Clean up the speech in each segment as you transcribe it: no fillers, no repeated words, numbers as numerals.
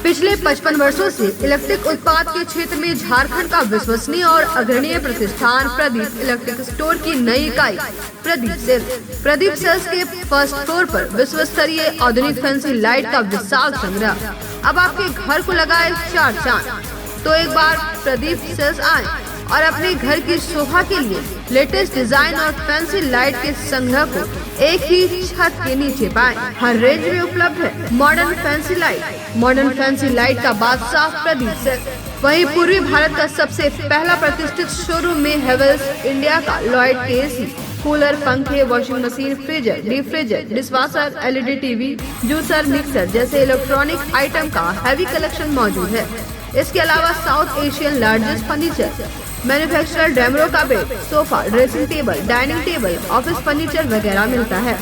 पिछले 55 वर्षों से इलेक्ट्रिक उत्पाद के क्षेत्र में झारखंड का विश्वसनीय और अग्रणीय प्रतिष्ठान प्रदीप इलेक्ट्रिक स्टोर की नई इकाई प्रदीप सेल्स के फर्स्ट फ्लोर पर विश्व स्तरीय आधुनिक फैंसी लाइट का विशाल संग्रह। अब आपके घर को लगाए 4 चांद। तो एक बार प्रदीप सेल्स आए और अपने घर की शोभा के लिए लेटेस्ट डिजाइन और फैंसी लाइट के संग्रह को एक ही छत के नीचे पाएं। हर रेंज में उपलब्ध है मॉडर्न फैंसी लाइट का बादशाह प्रदीप सेल्स। वहीं पूर्वी भारत का सबसे पहला प्रतिष्ठित शोरूम में हेवेल्स इंडिया का लॉयड के एसी, कूलर, पंखे, washing machine, freezer, deep freezer, dishwasher, LED TV, juicer, mixer जैसे इलेक्ट्रॉनिक आइटम का हैवी कलेक्शन मौजूद है। इसके अलावा South Asian largest furniture manufacturer Damro का bed, sofa, dressing table, dining table, office furniture वगैरह मिलता है।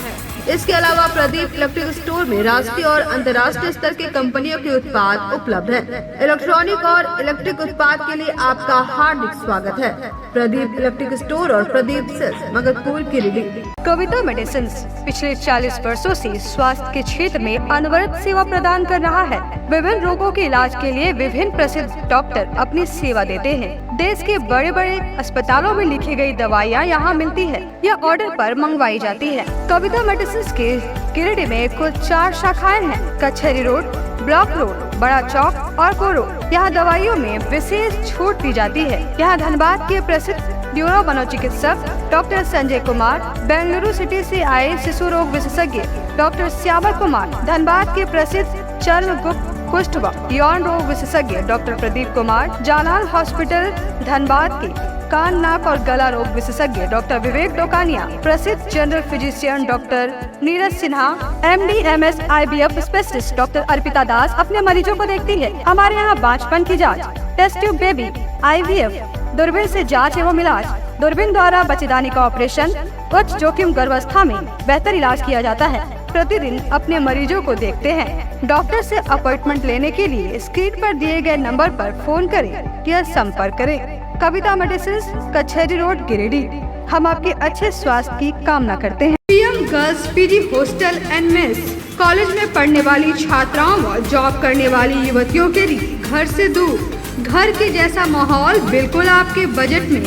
इसके अलावा प्रदीप इलेक्ट्रिक स्टोर में राष्ट्रीय और अंतर्राष्ट्रीय स्तर के कंपनियों के उत्पाद उपलब्ध हैं। इलेक्ट्रॉनिक और इलेक्ट्रिक उत्पाद के लिए आपका हार्दिक स्वागत है। प्रदीप इलेक्ट्रिक स्टोर और प्रदीप सेल्स, मगरपुर की रीडिंग। कविता मेडिसिन पिछले 40 वर्षों से स्वास्थ्य के क्षेत्र में अनवरत सेवा प्रदान कर रहा है। विभिन्न रोगों के इलाज के लिए विभिन्न प्रसिद्ध डॉक्टर अपनी सेवा देते हैं। देश के बड़े बड़े अस्पतालों में लिखी गई दवाइयाँ यहाँ मिलती है या ऑर्डर पर मंगवाई जाती है। कविता मेडिसिन के गिरिडीह में कुल 4 शाखाएं हैं। कचहरी रोड, ब्लॉक रोड, बड़ा चौक और कोरो। यहाँ दवाइयों में विशेष छूट दी जाती है। यहाँ धनबाद के प्रसिद्ध न्यूरो मनोचिकित्सक डॉक्टर संजय कुमार, बेंगलुरु सिटी से आए शिशु रोग विशेषज्ञ डॉक्टर श्यामल कुमार, धनबाद के प्रसिद्ध चर्म, गुप्त, कुष्ठ व यौन रोग विशेषज्ञ डॉक्टर प्रदीप कुमार, जालान हॉस्पिटल धनबाद के कान, नाक और गला रोग विशेषज्ञ डॉक्टर विवेक डोकानिया, प्रसिद्ध general physician doctor Neeraj Sinha, MD MS IVF specialist doctor Arpita Das अपने मरीजों को देखती है। हमारे यहाँ बांझपन की जांच, टेस्ट ट्यूब बेबी, IVF, दूरबीन से जांच एवं इलाज, दूरबीन द्वारा बच्चेदानी का ऑपरेशन, उच्च जोखिम गर्भावस्था में बेहतर इलाज किया जाता है। प्रतिदिन अपने मरीजों को देखते हैं। डॉक्टर से अपॉइंटमेंट लेने के लिए स्क्रीन पर दिए गए नंबर पर फोन करें या संपर्क करें। कविता मेडिसिन, कचहरी रोड, गिरिडीह। हम आपके अच्छे स्वास्थ्य की कामना करते हैं। PM girls PG hostel and mess college में पढ़ने वाली छात्राओं व जॉब करने वाली युवतियों के लिए घर से दूर घर के जैसा माहौल बिल्कुल आपके बजट में।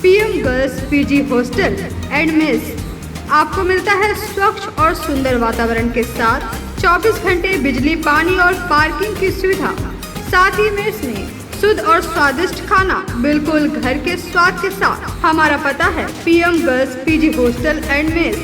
PM girls PG hostel and mess आपको मिलता है स्वच्छ और सुंदर वातावरण के साथ 24 घंटे बिजली, पानी और पार्किंग की सुविधा। साथ ही मेस में शुद्ध और स्वादिष्ट खाना बिल्कुल घर के स्वाद के साथ। हमारा पता है PM girls PG hostel and mess,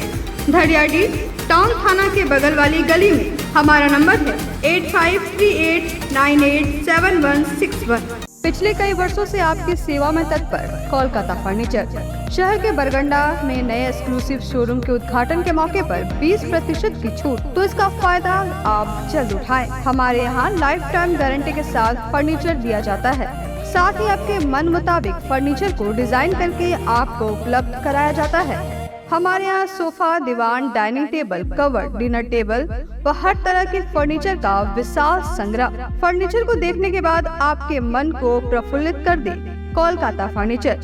धड़ियाडी टाउन थाना के बगल वाली गली में। हमारा नंबर है 8538987161। पिछले कई वर्षों से आपकी सेवा में तत्पर कोलकाता फर्नीचर। शहर के बरगंडा में नए एक्सक्लूसिव शोरूम के उद्घाटन के मौके पर 20% की छूट, तो इसका फायदा आप जल्द उठाएं। हमारे यहाँ लाइफ टाइम गारंटी के साथ फर्नीचर दिया जाता है। साथ ही आपके मन मुताबिक फर्नीचर को डिजाइन करके आपको उपलब्ध कराया जाता है। हमारे यहाँ सोफा, दीवान, dining table, cover, dinner table व हर तरह के फर्नीचर का विशाल संग्रह। फर्नीचर को देखने के बाद आपके मन को प्रफुल्लित कर दे कोलकाता फर्नीचर,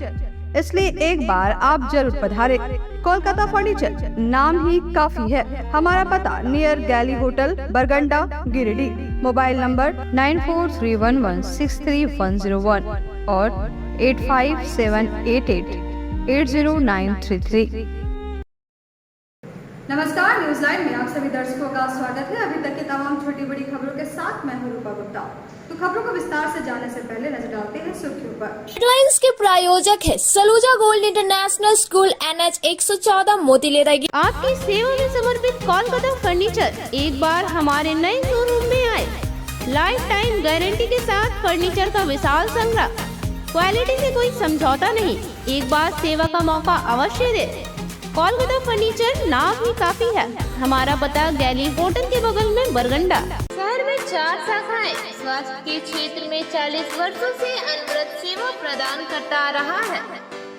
इसलिए एक बार आप जरूर पधारें। कोलकाता फर्नीचर नाम ही काफी है। हमारा पता नियर गैली होटल, बरगंडा, गिरिडीह। मोबाइल नंबर 9431163101 और 8578880933। नमस्कार, न्यूज लाइव में आप सभी दर्शकों का स्वागत है। अभी तक की तमाम छोटी बड़ी खबरों के साथ मैं हूं रूपा गुप्ता। तो खबरों को विस्तार से जानने से पहले नजर डालते हैं सुर्खियों पर। हेडलाइंस के प्रायोजक है Saluja gold international school, NH 114, मोतीलेरा। आपकी सेवा में समर्पित कोलकाता फर्नीचर एक बार हमारे नए शोरूम में आए। लाइफ टाइम गारंटी के साथ फर्नीचर का विशाल संग्रह। क्वालिटी में कोई समझौता नहीं, एक बार सेवा का मौका अवश्य दे। कोलकाता फर्नीचर नाम ही काफी है। हमारा पता गैली होटल के बगल में, बरगंडा। शहर में 4 शाखाएं। स्वास्थ्य के क्षेत्र में 40 वर्षों से अनवरत सेवा प्रदान करता आ रहा है।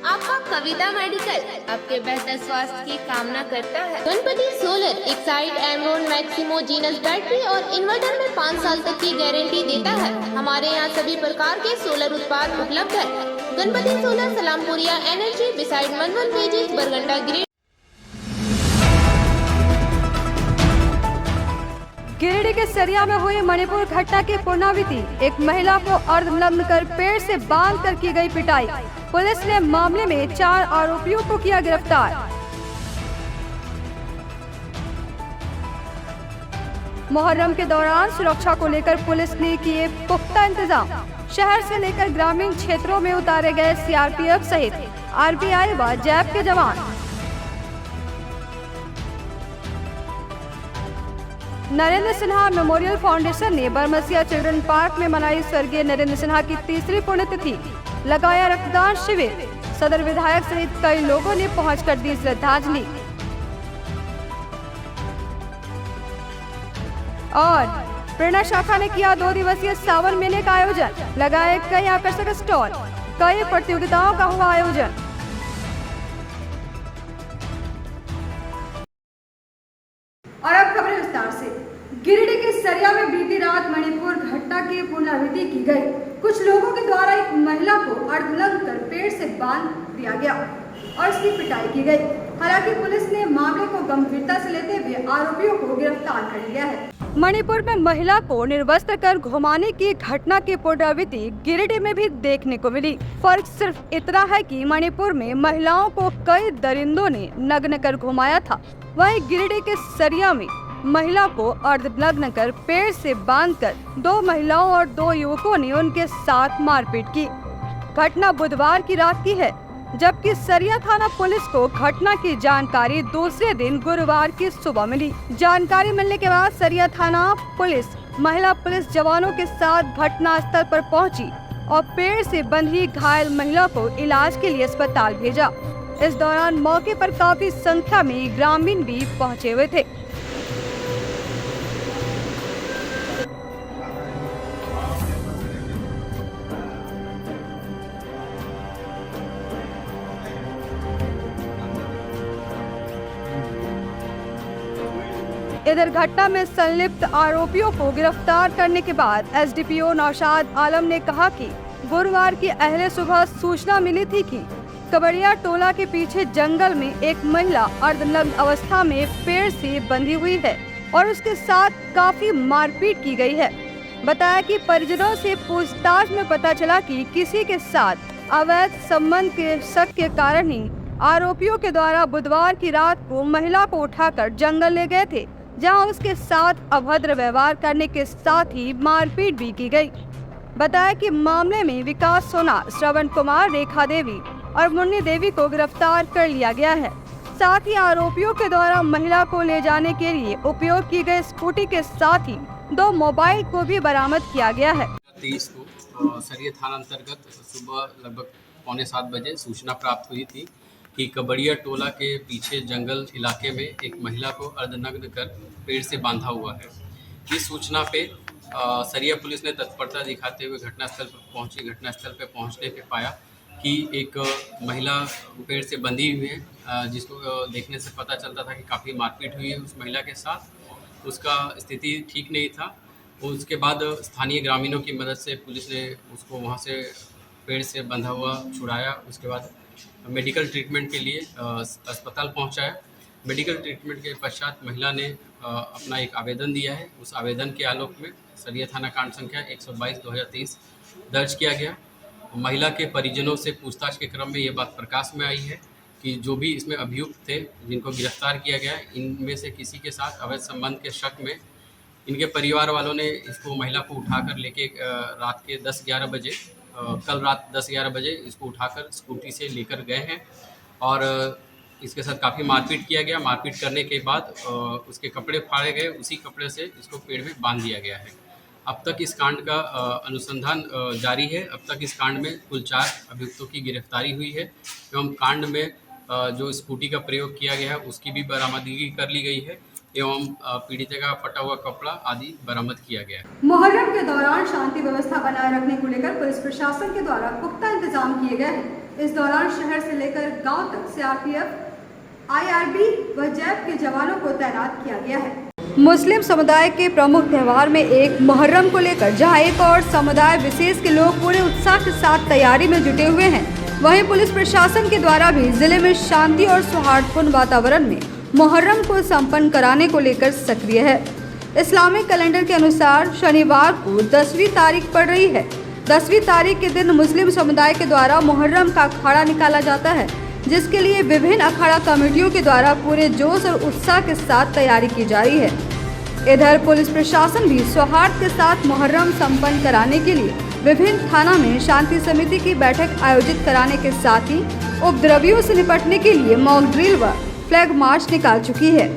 आपका कविता मेडिकल आपके बेहतर स्वास्थ्य की कामना करता है। Ganpati solar Exide Amaron Maximo genus battery और इन्वर्टर में 5 साल तक की गारंटी देता है। हमारे यहाँ सभी प्रकार के सोलर उत्पाद उपलब्ध है। गणपति सोलर, सलामपुरिया एनर्जी, बिसाइड मनवन पेजेस, बरगंडा, ग्रेड। गिरिडीह के सरिया में हुई मणिपुर घटना की पुनरावृत्ति। एक महिला को अर्धनग्न कर पेड़ से बांधकर की गई पिटाई। पुलिस ने मामले में 4 आरोपियों को किया गिरफ्तार। मुहर्रम के दौरान सुरक्षा को लेकर पुलिस ने किए पुख्ता इंतजाम। शहर से लेकर ग्रामीण क्षेत्रों में उतारे गए सीआरपीएफ सहित आरपीआई व जैप के जवान। नरेंद्र सिन्हा मेमोरियल फाउंडेशन ने बरमसिया चिल्ड्रन पार्क में मनाई स्वर्गीय नरेंद्र सिन्हा की 3री पुण्यतिथि। लगाया रक्तदान शिविर। सदर विधायक सहित कई लोगों ने पहुंचकर दी श्रद्धांजलि। और प्रेरणा शाखा ने किया 2 दिवसीय सावन मेले का आयोजन। लगाए कई आकर्षक स्टॉल। कई प्रतियोगिताओं का हुआ आयोजन। और अब खबरें विस्तार से। गिरिडीह के सरिया में बीती रात मणिपुर घटना की पुनरावृत्ति की गई। कुछ लोगों के द्वारा एक महिला को अर्धनग्न कर पेड़ से बांध दिया गया और उसकी पिटाई की गई। हालांकि पुलिस ने मामले को गंभीरता से लेते हुए आरोपियों को गिरफ्तार कर लिया है। मणिपुर में महिला को निर्वस्त्र कर घुमाने की घटना की पुनरावृत्ति गिरिडीह में भी देखने को मिली। फर्क सिर्फ इतना है कि मणिपुर में महिलाओं को कई दरिंदों ने नग्न कर घुमाया था, वहीं गिरिडीह के सरिया में महिला को अर्धनग्न कर पेड़ से बांधकर 2 महिलाओं और 2 युवकों ने उनके साथ मारपीट की। घटना बुधवार की रात की है, जबकि सरिया थाना पुलिस को घटना की जानकारी दूसरे दिन गुरुवार की सुबह मिली। जानकारी मिलने के बाद सरिया थाना पुलिस महिला पुलिस जवानों के साथ घटना स्थल पर पहुंची और पेड़ से बंधी घायल महिला को इलाज के लिए अस्पताल भेजा। इस दौरान मौके पर काफी संख्या में ग्रामीण भी पहुंचे हुए थे। इधर घटना में संलिप्त आरोपियों को गिरफ्तार करने के बाद एसडीपीओ नौशाद आलम ने कहा कि गुरुवार की अहले सुबह सूचना मिली थी कि कबड़िया टोला के पीछे जंगल में एक महिला अर्धनग्न अवस्था में पेड़ से बंधी हुई है और उसके साथ काफी मारपीट की गई है। बताया कि परिजनों से पूछताछ में पता चला कि किसी के साथ अवैध संबंध के शक के कारण ही आरोपियों के द्वारा बुधवार की रात को महिला को उठाकर जंगल ले गए थे, जहां उसके साथ अभद्र व्यवहार करने के साथ ही मारपीट भी की गई। बताया कि मामले में विकास सोनार, श्रवण कुमार, रेखा देवी और मुन्नी देवी को गिरफ्तार कर लिया गया है। साथ ही आरोपियों के द्वारा महिला को ले जाने के लिए उपयोग की गई स्कूटी के साथ ही 2 मोबाइल को भी बरामद किया गया है। 23 को सरिया थाना अंतर्गत सुबह लगभग 6:45 बजे सूचना प्राप्त हुई थी कि कबड़िया टोला के पीछे जंगल इलाके में एक महिला को अर्धनग्न कर पेड़ से बांधा हुआ है। इस सूचना पे सरिया पुलिस ने तत्परता दिखाते हुए घटनास्थल पर पहुंची। घटनास्थल पर पहुंचने पे पाया कि एक महिला पेड़ से बंधी हुई है, जिसको देखने से पता चलता था कि काफ़ी मारपीट हुई है उस महिला के साथ। उसका स्थिति ठीक नहीं था। उसके बाद स्थानीय ग्रामीणों की मदद से पुलिस ने उसको वहाँ से पेड़ से बंधा हुआ छुड़ाया। उसके बाद मेडिकल ट्रीटमेंट के लिए अस्पताल पहुंचाया। मेडिकल ट्रीटमेंट के पश्चात महिला ने अपना एक आवेदन दिया है। उस आवेदन के आलोक में सरिया थाना कांड संख्या 122/2023 दर्ज किया गया। महिला के परिजनों से पूछताछ के क्रम में ये बात प्रकाश में आई है कि जो भी इसमें अभियुक्त थे, जिनको गिरफ्तार किया गया, इनमें से किसी के साथ अवैध संबंध के शक में इनके परिवार वालों ने इसको महिला को उठाकर लेके रात के 10-11 बजे कल रात 10-11 बजे इसको उठाकर स्कूटी से लेकर गए हैं और इसके साथ काफ़ी मारपीट किया गया। मारपीट करने के बाद उसके कपड़े फाड़े गए। उसी कपड़े से इसको पेड़ में बांध दिया गया है। अब तक इस कांड का अनुसंधान जारी है। अब तक इस कांड में कुल 4 अभियुक्तों की गिरफ्तारी हुई है एवं कांड में जो स्कूटी का प्रयोग किया गया है उसकी भी बरामदगी कर ली गई है एवं पीड़िता का फटा हुआ कपड़ा आदि बरामद किया गया है। मुहर्रम के दौरान शांति व्यवस्था बनाए रखने को लेकर पुलिस प्रशासन के द्वारा पुख्ता इंतजाम किए गए हैं। इस दौरान शहर से लेकर गांव तक सीआरपीएफ, आईआरबी व जैप के जवानों को तैनात किया गया है। मुस्लिम समुदाय के प्रमुख त्योहार में एक मुहर्रम को लेकर जहां एक और समुदाय विशेष के लोग पूरे उत्साह के साथ तैयारी में जुटे हुए हैं, वहीं पुलिस प्रशासन के द्वारा भी जिले में शांति और सौहार्दपूर्ण वातावरण में मुहर्रम को संपन्न कराने को लेकर सक्रिय है। इस्लामिक कैलेंडर के अनुसार शनिवार को 10वीं तारीख पड़ रही है। 10वीं तारीख के दिन मुस्लिम समुदाय के द्वारा मुहर्रम का अखाड़ा निकाला जाता है, जिसके लिए विभिन्न अखाड़ा कमेटियों के द्वारा पूरे जोश और उत्साह के साथ तैयारी की जा रही है। इधर पुलिस प्रशासन भी सौहार्द के साथ मुहर्रम संपन्न कराने के लिए विभिन्न थाना में शांति समिति की बैठक आयोजित कराने के साथ ही उपद्रवियों से निपटने के लिए मॉक ड्रिल व फ्लैग मार्च निकाल चुकी है।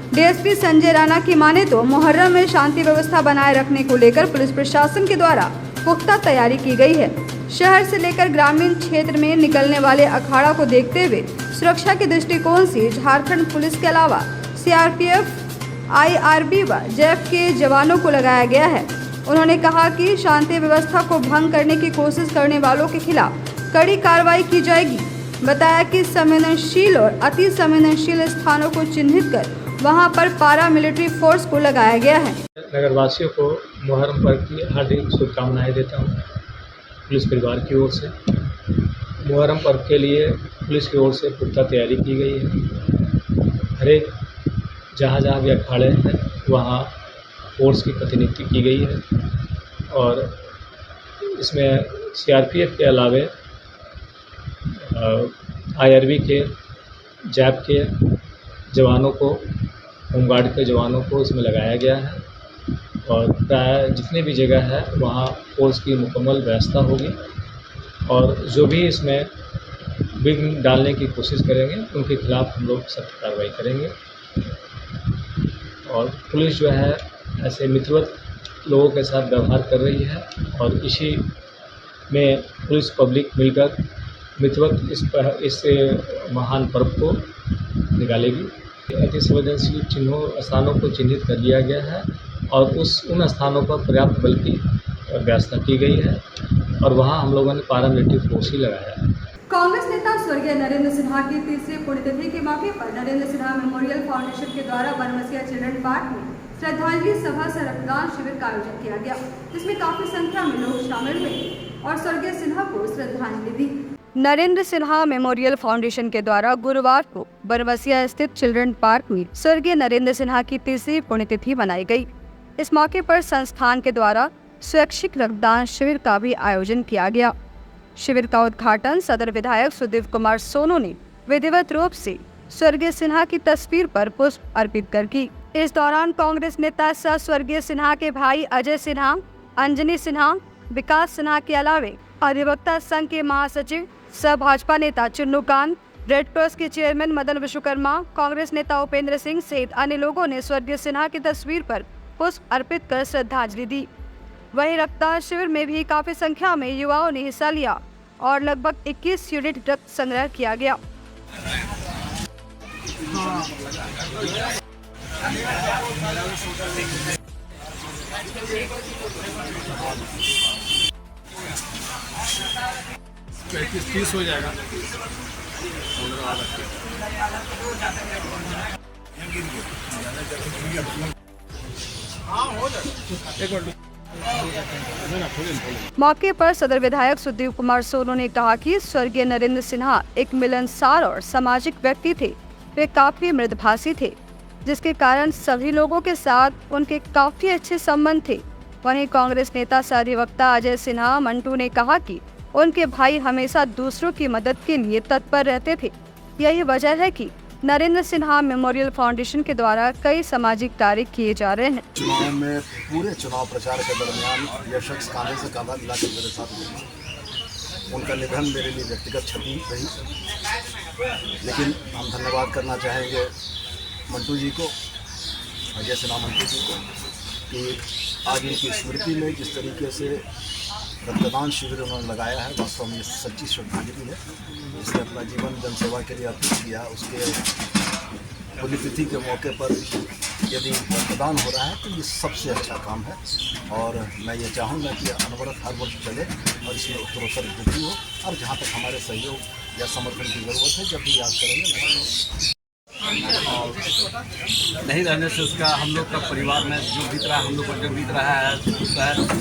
डीएसपी संजय राणा की माने तो मुहर्रम में शांति व्यवस्था बनाए रखने को लेकर पुलिस प्रशासन के द्वारा पुख्ता तैयारी की गई है। शहर से लेकर ग्रामीण क्षेत्र में निकलने वाले अखाड़ा को देखते हुए सुरक्षा के दृष्टिकोण से झारखंड पुलिस के अलावा सीआरपीएफ, IRB व जैफ के जवानों को लगाया गया है। उन्होंने कहा कि शांति व्यवस्था को भंग करने की कोशिश करने वालों के खिलाफ कड़ी कार्रवाई की जाएगी। बताया कि संवेदनशील और अति संवेदनशील स्थानों को चिन्हित कर वहां पर पारा मिलिट्री फोर्स को लगाया गया है। नगरवासियों को मुहर्रम पर्व की हार्दिक शुभकामनाएं देता हूं पुलिस परिवार की ओर से। मुहर्रम पर्व के लिए पुलिस की ओर से पुख्ता तैयारी की गई है। हर एक जहाँ भी अखाड़े हैं वहाँ फोर्स की प्रतिनियुक्ति की गई है और इसमें सीआरपीएफ के अलावे IRB के, जैप के जवानों को, होमगार्ड के जवानों को इसमें लगाया गया है और प्राय जितनी भी जगह है वहाँ फोर्स की मुकम्मल व्यवस्था होगी और जो भी इसमें विघ्न डालने की कोशिश करेंगे उनके खिलाफ हम लोग सख्त कार्रवाई करेंगे। और पुलिस जो है ऐसे मित्रवत लोगों के साथ व्यवहार कर रही है और इसी में पुलिस पब्लिक मिलकर मित्रवत इस महान पर्व को निकालेगी। अति संवेदनशील स्थानों को चिन्हित कर लिया गया है और उन स्थानों पर पर्याप्त बल की व्यवस्था की गई है और वहां हम लोगों ने पारामिलिट्री फोर्स ही लगाया है। कांग्रेस नेता स्वर्गीय नरेंद्र सिन्हा की तीसरी पुण्यतिथि के मौके पर नरेंद्र सिन्हा मेमोरियल फाउंडेशन के द्वारा बनवसिया चिल्ड्रन पार्क में श्रद्धांजलि सभा से रक्तदान शिविर का आयोजन किया गया, जिसमें काफी संख्या में लोग शामिल हुए और स्वर्गीय सिन्हा को श्रद्धांजलि दी। नरेंद्र सिन्हा मेमोरियल फाउंडेशन के द्वारा गुरुवार को बनवसिया स्थित चिल्ड्रन पार्क में स्वर्गीय नरेंद्र सिन्हा की तीसरी पुण्यतिथि मनाई गई। इस मौके पर संस्थान के द्वारा स्वैच्छिक रक्तदान शिविर का भी आयोजन किया गया। शिविर का उद्घाटन सदर विधायक सुदीप कुमार सोनू ने विधिवत रूप से स्वर्गीय सिन्हा की तस्वीर पर पुष्प अर्पित कर की। इस दौरान कांग्रेस नेता सह स्वर्गीय सिन्हा के भाई अजय सिन्हा, अंजनी सिन्हा, विकास सिन्हा के अलावे अधिवक्ता संघ के महासचिव, सह भाजपा नेता चुन्नूकांत, रेड क्रॉस के चेयरमैन मदन विश्वकर्मा, कांग्रेस नेता उपेंद्र सिंह सहित अन्य लोगों ने स्वर्गीय सिन्हा की तस्वीर पर पुष्प अर्पित कर श्रद्धांजलि दी। वहीं रक्तदान शिविर में भी काफी संख्या में युवाओं ने हिस्सा लिया और लगभग 21 यूनिट रक्त संग्रह किया गया। तीस हो जाएगा। मौके पर सदर विधायक सुदीप कुमार सोनू ने कहा कि स्वर्गीय नरेंद्र सिन्हा एक मिलनसार और सामाजिक व्यक्ति थे। वे काफी मृदभाषी थे, जिसके कारण सभी लोगों के साथ उनके काफी अच्छे संबंध थे। वहीं कांग्रेस नेता सह अधिवक्ता अजय सिन्हा मंटू ने कहा कि उनके भाई हमेशा दूसरों की मदद के लिए तत्पर रहते थे। यही वजह है कि नरेंद्र सिन्हा मेमोरियल फाउंडेशन के द्वारा कई सामाजिक कार्य किए जा रहे हैं। चुनाव में पूरे चुनाव प्रचार के दरमियान यह शख्स कांधे से कांधा मिलाकर मेरे साथ हुए। उनका निधन मेरे लिए व्यक्तिगत क्षति रही, लेकिन हम धन्यवाद करना चाहेंगे मंटू जी को, अजय सिन्हा मंटू जी को, कि आज इनकी स्मृति में जिस तरीके से रक्तदान शिविर उन्होंने लगाया है, वास्तव में सच्ची श्रद्धांजलि है। इसने अपना जीवन जनसेवा के लिए अर्पित किया। उसके पुण्यतिथि के मौके पर यदि रक्तदान हो रहा है तो ये सबसे अच्छा काम है और मैं ये चाहूँगा कि अनवरत हर वर्ष चले और इसमें उत्तरोत्तर वृद्धि हो और जहाँ तक हमारे सहयोग या समर्थन की ज़रूरत है जब भी याद करेंगे। नहीं रहने से उसका हम लोग का परिवार में जो बीत रहा है, हम लोग पर जो बीत रहा है,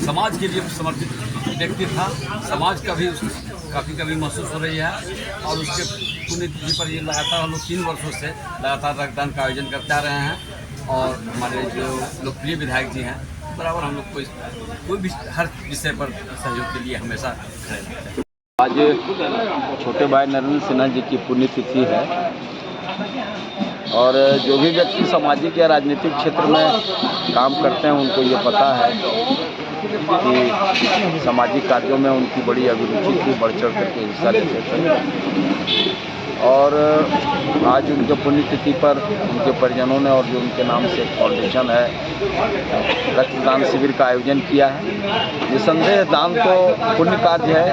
समाज के लिए समर्पित व्यक्ति था। समाज का भी काफ़ी कभी महसूस हो रही है और उसके पुण्यतिथि पर ये लगातार हम लोग 3 वर्षों से लगातार रक्तदान का आयोजन करते आ रहे हैं और हमारे जो लोकप्रिय विधायक जी हैं बराबर हम लोग कोई भी हर विषय पर सहयोग के लिए हमेशा खड़े रहते हैं। आज छोटे भाई नरेंद्र सिन्हा जी की पुण्यतिथि है और जो भी व्यक्ति सामाजिक या राजनीतिक क्षेत्र में काम करते हैं उनको ये पता है कि सामाजिक कार्यों में उनकी बड़ी अभिरुचि थी, बढ़ चढ़ करके हिस्सा लेते थे। और आज उनके पुण्यतिथि पर उनके परिजनों ने और जो उनके नाम से एक फाउंडेशन है रक्तदान शिविर का आयोजन किया है। निसंदेह दान तो पुण्य कार्य है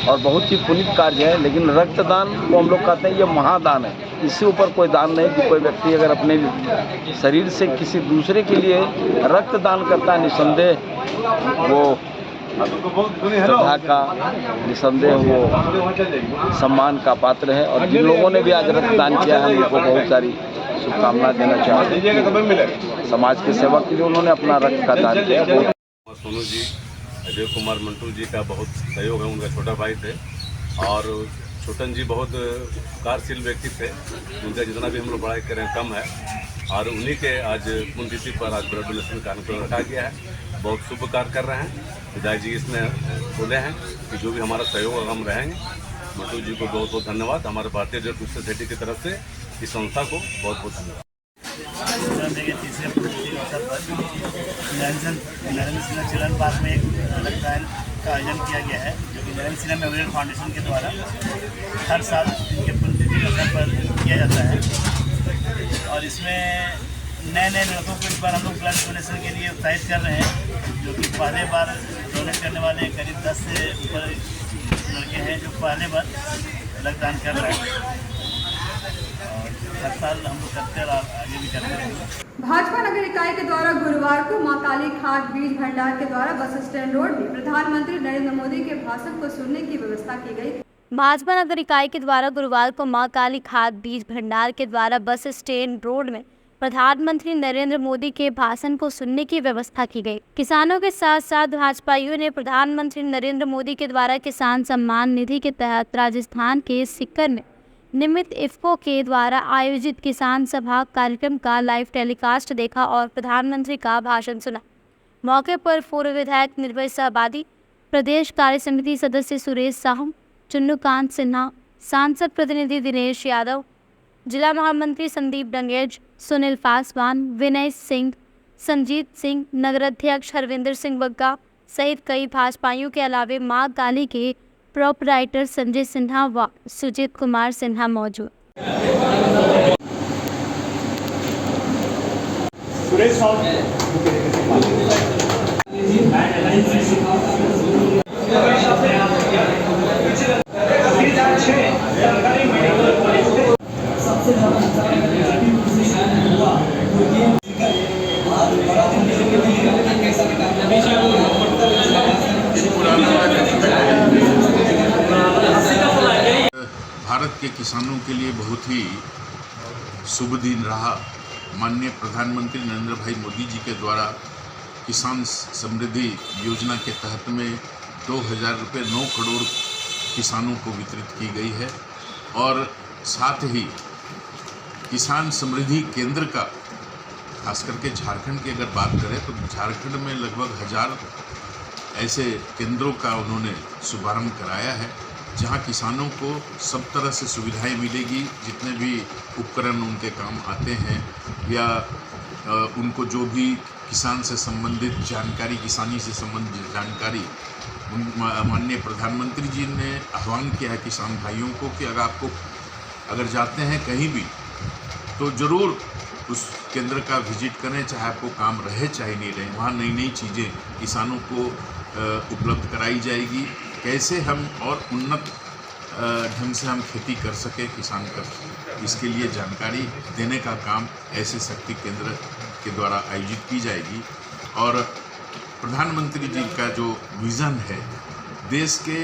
और बहुत ही पुण्य कार्य है, लेकिन रक्तदान को हम लोग कहते हैं ये महादान है। इससे ऊपर कोई दान नहीं कि कोई व्यक्ति अगर अपने शरीर से किसी दूसरे के लिए रक्तदान करता है, निसंदेह वो श्रद्धा का, निसंदेह वो सम्मान का पात्र है। और जिन लोगों ने भी आज रक्तदान किया है उनको बहुत सारी शुभकामनाएं देना चाहते हैं। समाज की सेवा के लिए उन्होंने अपना रक्त का दान किया। सोनू जी, अजय कुमार मंटू जी का बहुत सहयोग है, उनका छोटा भाई थे और छोटन जी बहुत कार्यशील व्यक्ति थे, उनका जितना भी हम लोग बड़ाई करें कम है। और उन्हीं के आज पुण्यतिथि पर आज ब्लड डोनेशन कार्यक्रम रखा गया है। बहुत शुभ कार्य कर रहे हैं। विधायक जी इसमें बोले हैं कि जो भी हमारा सहयोग हम रहेंगे। मंटू जी को बहुत बहुत धन्यवाद। हमारे भारतीय रेड क्रॉस सोसाइटी की तरफ से इस संस्था को बहुत बहुत धन्यवाद। तीसरे अवसर पर नरेंद्र सिन्हा चिल्ड्रन पार्क में एक रक्तदान का आयोजन किया गया है, जो कि नरेंद्र सिन्हा मेमोरियल फाउंडेशन के द्वारा हर साल इनके पुण्यतिथि के अवसर पर किया जाता है। और इसमें नए लड़कों को इस बार हम लोग ब्लड डोनेशन के लिए उत्साहित कर रहे हैं, जो कि पहले बार डोनेट करने वाले करीब 10 से ऊपर लड़के हैं जो पहले बार रक्तदान कर रहे हैं। हर साल हम लोग करते हैं और आगे भी करते रहेंगे। भाजपा नगर इकाई के द्वारा गुरुवार को मां काली खाद बीज भंडार के द्वारा बस स्टैंड रोड में प्रधानमंत्री नरेंद्र मोदी के भाषण को सुनने की व्यवस्था की गई। भाजपा नगर इकाई के द्वारा गुरुवार को मां काली खाद बीज भंडार के द्वारा बस स्टैंड रोड में प्रधानमंत्री नरेंद्र मोदी के भाषण को सुनने की व्यवस्था की गई। किसानों के साथ साथ भाजपाइयों ने प्रधानमंत्री नरेंद्र मोदी के द्वारा किसान सम्मान निधि के तहत राजस्थान के सीकर में निमित इफ्को के द्वारा आयोजित किसान सभा कार्यक्रम का लाइव टेलीकास्ट देखा और प्रधानमंत्री का भाषण सुना। मौके पर पूर्व विधायक निर्भय सहबादी, प्रदेश कार्य समिति सदस्य सुरेश साहू, चुन्नूकांत सिन्हा, सांसद प्रतिनिधि दिनेश यादव, जिला महामंत्री संदीप डंगेज, सुनील पासवान, विनय सिंह, संजीत सिंह, नगराध्यक्ष हरविंदर सिंह बग्गा सहित कई भाजपाइयों के अलावे मां काली के प्रोपराइटर संजय सिन्हा व सुजीत कुमार सिन्हा मौजूद। भारत के किसानों के लिए बहुत ही शुभ दिन रहा। माननीय प्रधानमंत्री नरेंद्र भाई मोदी जी के द्वारा किसान समृद्धि योजना के तहत में 2000 रुपये 9 करोड़ किसानों को वितरित की गई है। और साथ ही किसान समृद्धि केंद्र का खास करके झारखंड की अगर बात करें तो झारखंड में लगभग 1000 ऐसे केंद्रों का उन्होंने शुभारंभ कराया है, जहां किसानों को सब तरह से सुविधाएं मिलेगी। जितने भी उपकरण उनके काम आते हैं या उनको जो भी किसान से संबंधित जानकारी, किसानी से संबंधित जानकारी, माननीय प्रधानमंत्री जी ने आह्वान किया है किसान भाइयों को कि अगर जाते हैं कहीं भी तो ज़रूर उस केंद्र का विजिट करें, चाहे आपको काम रहे चाहे नहीं रहे। वहाँ नई नई चीज़ें किसानों को उपलब्ध कराई जाएगी। कैसे हम और उन्नत ढंग से हम खेती कर सके किसान कर, इसके लिए जानकारी देने का काम ऐसे शक्ति केंद्र के द्वारा आयोजित की जाएगी। और प्रधानमंत्री जी का जो विज़न है, देश के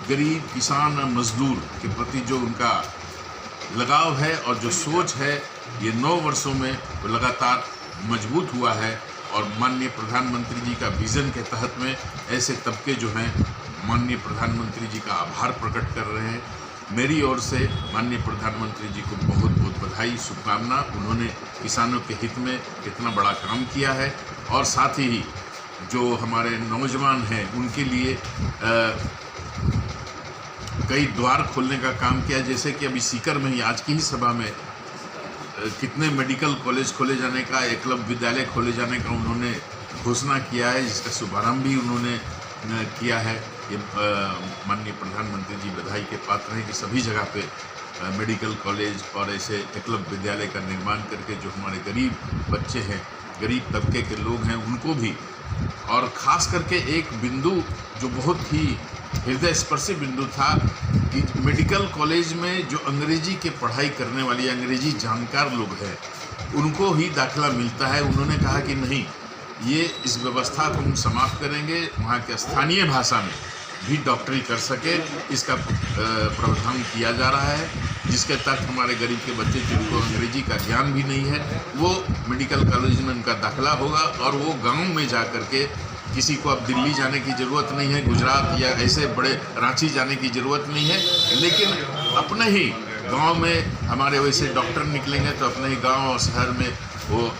गरीब किसान मजदूर के प्रति जो उनका लगाव है और जो सोच है, ये 9 वर्षों में लगातार मजबूत हुआ है। और माननीय प्रधानमंत्री जी का विज़न के तहत में ऐसे तबके जो हैं माननीय प्रधानमंत्री जी का आभार प्रकट कर रहे हैं। मेरी ओर से माननीय प्रधानमंत्री जी को बहुत बहुत बधाई, शुभकामना। उन्होंने किसानों के हित में इतना बड़ा काम किया है और साथ ही जो हमारे नौजवान हैं उनके लिए कई द्वार खोलने का काम किया। जैसे कि अभी सीकर में ही आज की ही सभा में कितने मेडिकल कॉलेज खोले जाने का, एकलव्य विद्यालय खोले जाने का उन्होंने घोषणा किया है, जिसका शुभारंभ भी उन्होंने किया है। ये माननीय प्रधानमंत्री जी बधाई के पात्र हैं कि सभी जगह पे मेडिकल कॉलेज और ऐसे एकलव्य विद्यालय का निर्माण करके जो हमारे गरीब बच्चे हैं, गरीब तबके के लोग हैं, उनको भी, और ख़ास करके एक बिंदु जो बहुत ही हृदय स्पर्शी बिंदु था कि मेडिकल कॉलेज में जो अंग्रेजी के पढ़ाई करने वाली अंग्रेजी जानकार लोग हैं उनको ही दाखिला मिलता है। उन्होंने कहा कि नहीं, ये इस व्यवस्था को हम समाप्त करेंगे, वहाँ के स्थानीय भाषा में भी डॉक्टरी कर सके, इसका प्रावधान किया जा रहा है, जिसके तहत हमारे गरीब के बच्चे जिनको अंग्रेजी का ज्ञान भी नहीं है वो मेडिकल कॉलेज में उनका दाखिला होगा और वो गांव में जा कर के, किसी को अब दिल्ली जाने की ज़रूरत नहीं है, गुजरात या ऐसे बड़े रांची जाने की ज़रूरत नहीं है, लेकिन अपने ही गांव में हमारे वैसे डॉक्टर निकलेंगे तो अपने ही गांव और शहर में वो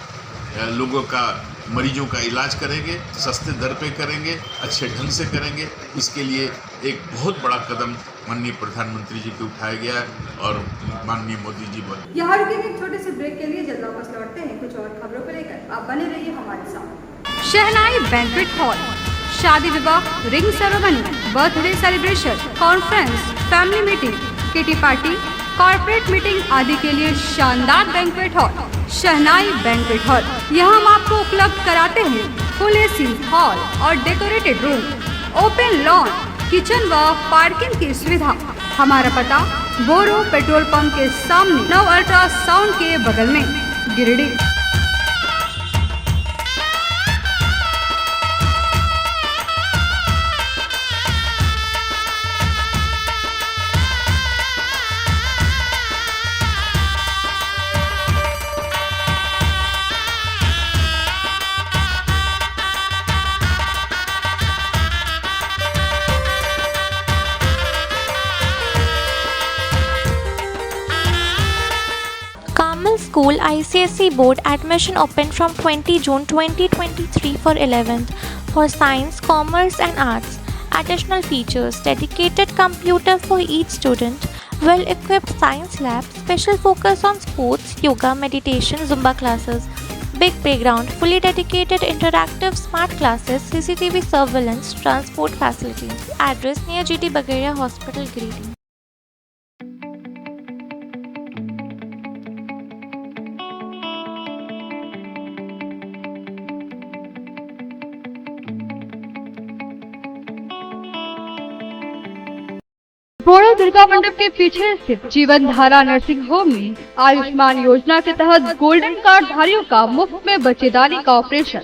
लोगों का, मरीजों का इलाज करेंगे, सस्ते दर पे करेंगे, अच्छे ढंग से करेंगे। इसके लिए एक बहुत बड़ा कदम माननीय प्रधानमंत्री जी को उठाया गया है और माननीय मोदी जी बोले। यहाँ रुकेंगे एक छोटे से ब्रेक के लिए, जल्द वापस लौटते हैं कुछ और खबरों को लेकर। आप बने रहिए हमारे साथ। शहनाई बैंक्वेट हॉल, शादी विवाह, ring ceremony, birthday celebration, conference, family meeting, kitty party, corporate meeting आदि के लिए शानदार बैंक्वेट हॉल शहनाई बैंक्वेट हॉल। यहाँ हम आपको उपलब्ध कराते हैं फुल एसी हॉल और decorated room, open lawn, kitchen व पार्किंग की सुविधा। हमारा पता बोरो पेट्रोल पंप के सामने, नव अल्ट्रासाउंड के बगल में, Giridih. School ICSE Board admission open from 20 June 2023 for 11th for Science, Commerce and Arts. Additional features: dedicated computer for each student, well-equipped science lab, special focus on sports, yoga, meditation, Zumba classes, big playground, fully dedicated interactive smart classes, CCTV surveillance, transport facilities. Address near GT Bagheria Hospital, Giridih. बोरो दुर्गा मंडप के पीछे स्थित जीवन Dhara nursing home में आयुष्मान योजना के तहत golden card धारियों का मुफ्त में बच्चेदानी का ऑपरेशन,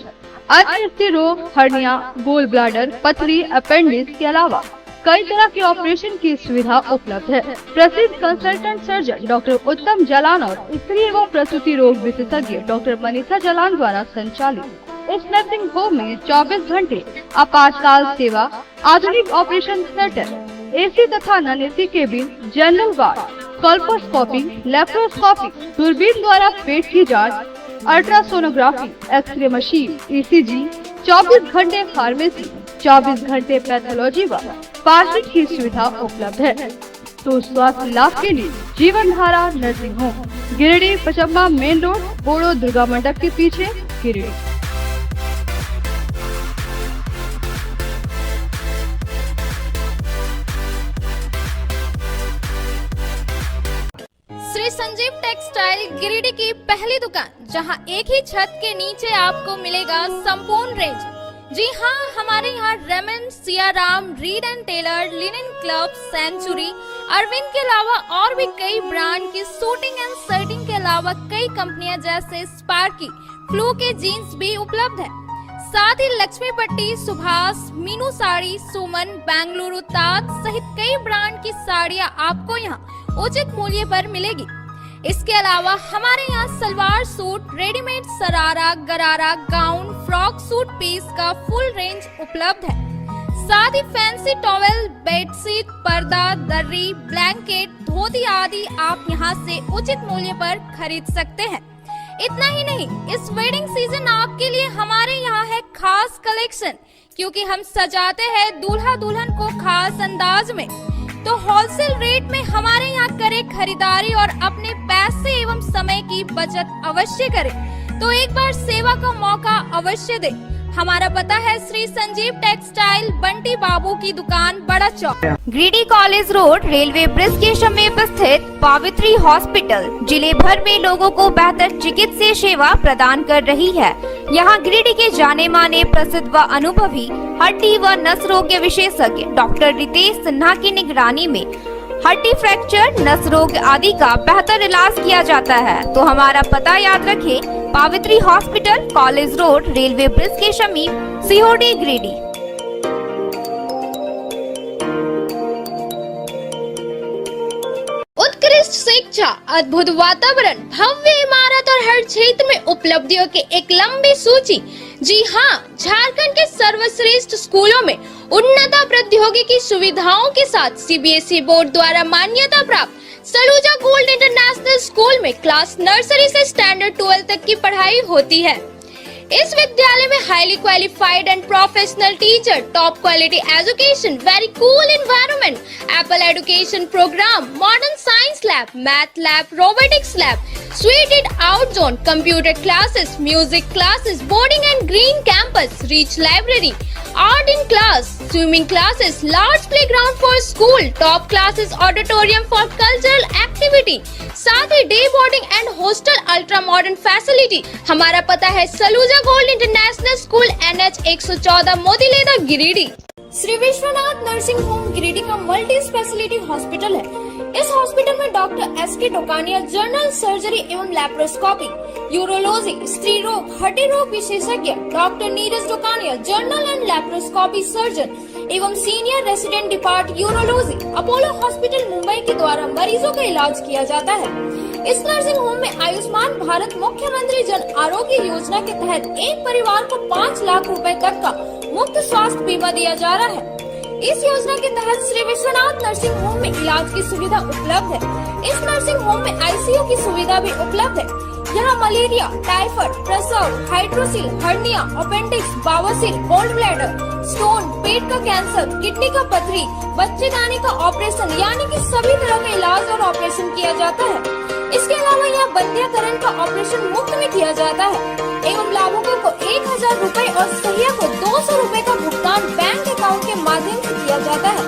अन्य स्थिर रोग, हर्निया, गोल ब्लाडर, पथरी, अपेंडिक्स के अलावा कई तरह के ऑपरेशन की सुविधा उपलब्ध है। प्रसिद्ध कंसल्टेंट सर्जन डॉक्टर उत्तम जालान और स्त्री एवं प्रसूति रोग विशेषज्ञ डॉक्टर मनीषा जालान द्वारा संचालित इस नर्सिंग होम में 24 घंटे आपातकाल सेवा, आधुनिक ऑपरेशन थिएटर, एसी तथा non AC cabin, general ward, colposcopy, laparoscopy, दूरबीन द्वारा पेट की जांच, अल्ट्रासोनोग्राफी, एक्सरे मशीन, ईसीजी, 24 घंटे फार्मेसी, 24 घंटे पैथोलॉजी व पार्किंग की सुविधा उपलब्ध है। तो स्वास्थ्य लाभ के लिए Jeevan Dhara nursing home, Giridih Pachamba main road, बोरो दुर्गा मंडप के पीछे, गिरिडीह। श्री संजीव टेक्सटाइल गिरिडीह की पहली दुकान, जहां एक ही छत के नीचे आपको मिलेगा संपूर्ण रेंज। जी हाँ, हमारे यहाँ Raymond, Siyaram, Reid and Taylor, Linen Club, Century, Arvind के अलावा और भी कई ब्रांड की सूटिंग एंड शर्टिंग के अलावा कई कंपनियां जैसे स्पार्की, फ्लू के जीन्स भी उपलब्ध है। साथ ही लक्ष्मी पट्टी, सुभाष, मीनू साड़ी, सुमन, बेंगलुरु ताज सहित कई ब्रांड की साड़ियां आपको यहाँ उचित मूल्य पर मिलेगी। इसके अलावा हमारे यहाँ सलवार सूट, रेडीमेड सरारा, गरारा, गाउन, फ्रॉक सूट पीस का फुल रेंज उपलब्ध है। साथ ही फैंसी टॉवेल, बेडशीट, पर्दा, दर्री, ब्लैंकेट, धोती आदि आप यहाँ से उचित मूल्य पर खरीद सकते हैं। इतना ही नहीं, इस वेडिंग सीजन आपके लिए हमारे यहाँ है खास कलेक्शन, क्योंकि हम सजाते हैं दूल्हा दुल्हन को खास अंदाज में। तो होलसेल रेट में हमारे यहाँ करें खरीदारी और अपने पैसे एवं समय की बचत अवश्य करें। तो एक बार सेवा का मौका अवश्य दें। हमारा पता है श्री संजीव टेक्सटाइल, बंटी बाबू की दुकान, बड़ा चौक, Giridih college road, railway bridge के समीप स्थित पावित्री हॉस्पिटल जिले भर में लोगों को बेहतर चिकित्सीय सेवा प्रदान कर रही है। यहाँ गिरिडीह के जाने माने प्रसिद्ध व अनुभवी हड्डी व नस रोग विशेषज्ञ डॉक्टर रितेश सिन्हा की निगरानी में हड्डी फ्रैक्चर, नस रोग आदि का बेहतर इलाज किया जाता है। तो हमारा पता याद रखें, Pavitri hospital, college road, railway bridge के समीप, सीओडी, गिरिडीह। उत्कृष्ट शिक्षा, अद्भुत वातावरण, भव्य इमारत और हर क्षेत्र में उपलब्धियों की एक लंबी सूची। जी हाँ, झारखंड के सर्वश्रेष्ठ स्कूलों में उन्नत प्रौद्योगिकी सुविधाओं के साथ सीबीएसई बोर्ड द्वारा मान्यता प्राप्त सलूजा गोल्ड इंटरनेशनल स्कूल में क्लास नर्सरी से स्टैंडर्ड 12 तक की पढ़ाई होती है। इस विद्यालय में highly qualified and professional teacher, top quality education, very cool environment, Apple education program, modern science lab, math lab, robotics lab, suited out zone, computer classes, music classes, boarding and green campus, rich library, art in class, swimming classes, large playground for school, top classes, auditorium for cultural activity, साथ ही day boarding and hostel, ultra modern facility. हमारा पता है Saluja gold international school, NH 114, Motileda, Giridih. Shri Vishwanath nursing home Giridih का multi speciality hospital है। इस hospital में doctor SK Tokania general surgery एवं लैप्रोस्कोपी, यूरोलॉजी, स्त्री रोग, हड्डी रोग विशेषज्ञ, doctor Neeraj Tokania general and laparoscopy surgeon एवं senior resident depart urology, Apollo hospital Mumbai के द्वारा मरीजों का इलाज किया जाता है। इस नर्सिंग होम में आयुष्मान भारत मुख्यमंत्री जन आरोग्य योजना के तहत एक परिवार को 5 लाख रुपए तक का मुफ्त स्वास्थ्य बीमा दिया जा रहा है। इस योजना के तहत श्री विश्वनाथ नर्सिंग होम में इलाज की सुविधा उपलब्ध है। इस नर्सिंग होम में ICU की सुविधा भी उपलब्ध है। यहाँ मलेरिया, टाइफाइड, प्रसव, हाइड्रोसिल, हर्निया, अपेंडिक्स, बवासीर, गोल्ड ब्लैडर, स्टोन, पेट का कैंसर, किडनी का पथरी, बच्चेदानी का ऑपरेशन यानी कि सभी तरह का इलाज और ऑपरेशन किया जाता है। इसके अलावा यहाँ बंध्याकरण का ऑपरेशन मुफ्त में किया जाता है एवं लाभुकों को 1000 रुपए और सहिया को 200 रुपए का भुगतान बैंक अकाउंट के माध्यम से किया जाता है।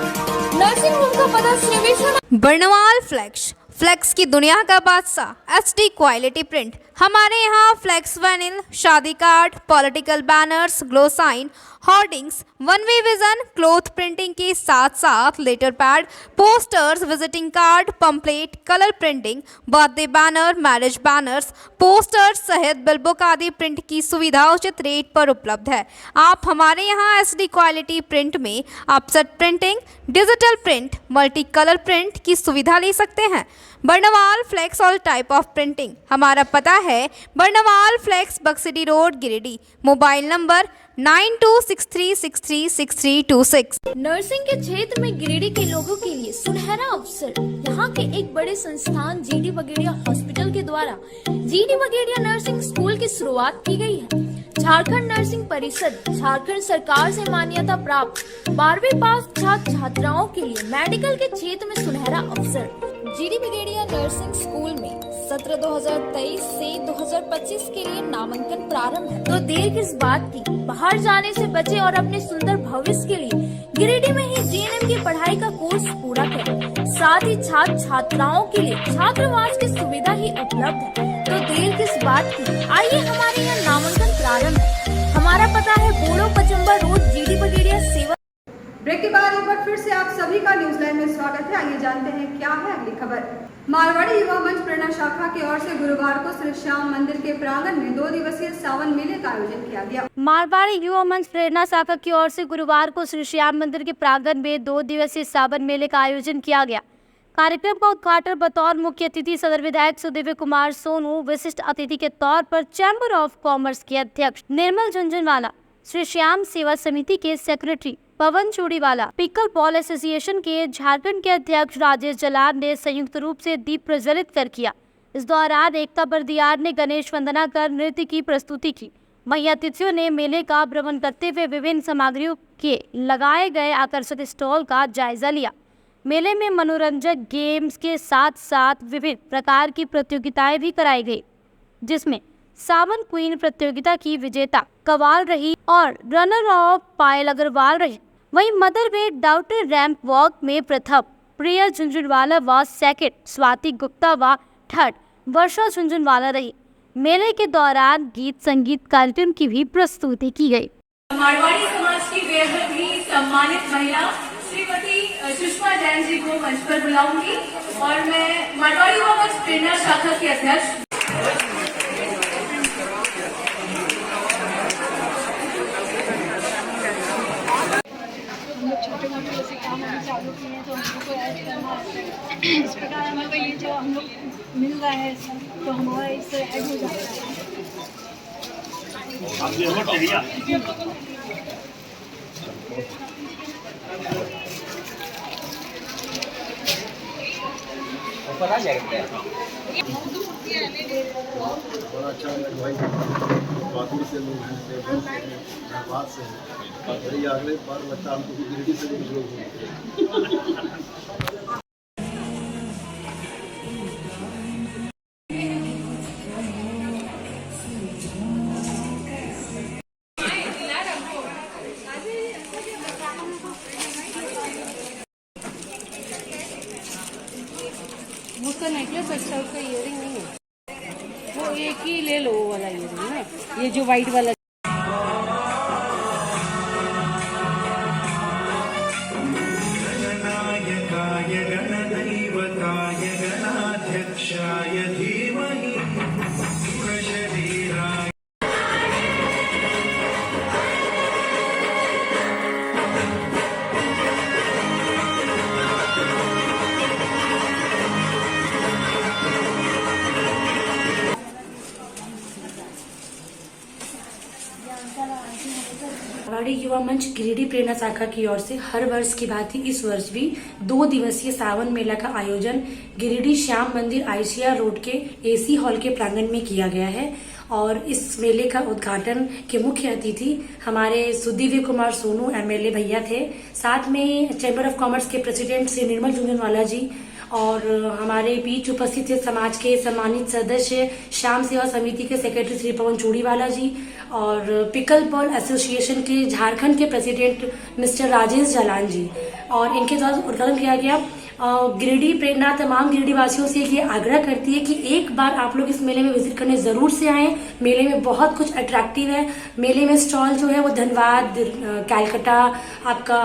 नर्सिंग होम का पता श्री विश्वनाथ। बर्नवाल फ्लेक्स, फ्लेक्स की दुनिया का बादशाह, HD क्वालिटी प्रिंट। हमारे यहाँ फ्लेक्स वैनिल, शादी card, political banners, glow sign, hoardings, one way vision, cloth printing के साथ साथ letter pad, posters, visiting card, pamphlet, colour printing, birthday banner, marriage banners, posters सहित बिलबुक आदि प्रिंट की सुविधा उचित रेट पर उपलब्ध है। आप हमारे यहाँ SD क्वालिटी प्रिंट में offset printing, digital print, multi colour print की सुविधा ले सकते हैं। Barnwal flex all type of printing. हमारा पता है Barnwal flex, Baksidih road, Giridih. Mobile number 9263636326। Nursing के क्षेत्र में गिरिडीह के लोगों के लिए सुनहरा अवसर। यहाँ के एक बड़े संस्थान GD बगेड़िया हॉस्पिटल के द्वारा GD बगेड़िया नर्सिंग स्कूल की शुरुआत की गई है। झारखंड नर्सिंग परिषद, झारखंड सरकार से मान्यता प्राप्त 12वीं पास छात्र छात्राओं के लिए मेडिकल के क्षेत्र में सुनहरा अवसर। GD बगेड़िया नर्सिंग स्कूल में सत्र 2023 से 2025 के लिए नामांकन प्रारंभ है। तो देर किस बात की, बाहर जाने से बचे और अपने सुंदर भविष्य के लिए गिरिडीह में ही GNM की पढ़ाई का कोर्स पूरा करें। साथ ही छात्र छात्राओं के लिए छात्रावास की सुविधा ही उपलब्ध है। तो देर किस बात की, आइए हमारे यहाँ नामांकन प्रारंभ है। हमारा पता है बोड़ो पचम्बा रोड, GD बगेड़िया सेवा। ब्रेक के बाद एक बार फिर से आप सभी का न्यूज लाइन में स्वागत है। आइए जानते हैं क्या है अगली खबर। मारवाड़ी युवा मंच प्रेरणा शाखा की ओर से गुरुवार को श्री श्याम मंदिर के प्रांगण में 2 दिवसीय सावन मेले का आयोजन किया गया। मारवाड़ी युवा मंच प्रेरणा शाखा की ओर से गुरुवार को श्री श्याम मंदिर के प्रांगण में 2 दिवसीय सावन मेले का आयोजन किया गया। कार्यक्रम का उद्घाटन बतौर मुख्य अतिथि सदर विधायक सुदिव्य कुमार सोनू, विशिष्ट अतिथि के तौर पर चैम्बर ऑफ कॉमर्स के अध्यक्ष निर्मल झुंझुनवाला, श्री श्याम सेवा समिति के सेक्रेटरी पवन चूड़ीवाला। पिकल बॉल एसोसिएशन के झारखंड के अध्यक्ष राजेश जलान ने संयुक्त रूप से दीप प्रज्वलित कर किया। इस दौरान एकता बर्दियार ने गणेश वंदना कर नृत्य की प्रस्तुति की। वहीं अतिथियों ने मेले का भ्रमण करते हुए विभिन्न सामग्रियों के लगाए गए आकर्षक स्टॉल का जायजा लिया। मेले में मनोरंजक गेम्स के साथ साथ विभिन्न प्रकार की प्रतियोगिताएं भी कराई गई, जिसमें सावन क्वीन प्रतियोगिता की विजेता कवाल रही और रनर ऑफ पायल अग्रवाल रही। वहीं mother with daughter ramp walk में प्रथम प्रिया झुंझुनवाला व सेकंड स्वाति गुप्ता व थर्ड वर्षा झुंझुनवाला रही। मेले के दौरान गीत संगीत कार्यक्रम की भी प्रस्तुति की गई। मारवाड़ी समाज की बेहद ही सम्मानित महिला श्रीमती सुषमा जैन जी को मंच पर बुलाऊंगी और मैं मारवाड़ी वॉकर्स प्रेरणा शाखा के अध्यक्ष छोटे मोटे जैसे काम हम चालू किए हैं तो हम लोग को ऐड करना है। इस प्रकार हमारे को ये जो हम लोग मिल रहा है तो हमारा इससे ऐड हो जाता है। बड़ा अच्छा भाई बहादुर से लोग हैं, धनबाद से हैं और यही अगले बार लगता है हमको गिरिडीह से भी लोग हैं। उसका नेकलेस अच्छा, उसका इयरिंग नहीं है, वो एक ही ले लो वो वाला इयरिंग ना, ये जो वाइट वाला। मारवाड़ी युवा मंच गिरिडीह प्रेरणा शाखा की ओर से हर वर्ष की बात ही इस वर्ष भी 2 दिवसीय सावन मेला का आयोजन गिरिडीह श्याम मंदिर आईसीआर रोड के एसी हॉल के प्रांगण में किया गया है। और इस मेले का उद्घाटन के मुख्य अतिथि हमारे सुदीव्य कुमार सोनू एमएलए भैया थे, साथ में चैम्बर ऑफ कॉमर्स के प्रेसिडेंट श्री निर्मल झुंझुनवाला जी और हमारे बीच उपस्थित थे समाज के सम्मानित सदस्य श्याम सेवा समिति के सेक्रेटरी श्री पवन चूड़ीवाला जी और पिकल बॉल एसोसिएशन के झारखंड के प्रेसिडेंट मिस्टर राजेश जलान जी। और इनके द्वारा उद्घाटन किया गया। गिरिडीह प्रेरणा तमाम गिरिडीह वासियों से ये आग्रह करती है कि एक बार आप लोग इस मेले में विजिट करने जरूर से आएं। मेले में बहुत कुछ अट्रैक्टिव है। मेले में स्टॉल जो है वो धनबाद, कैलकाटा, आपका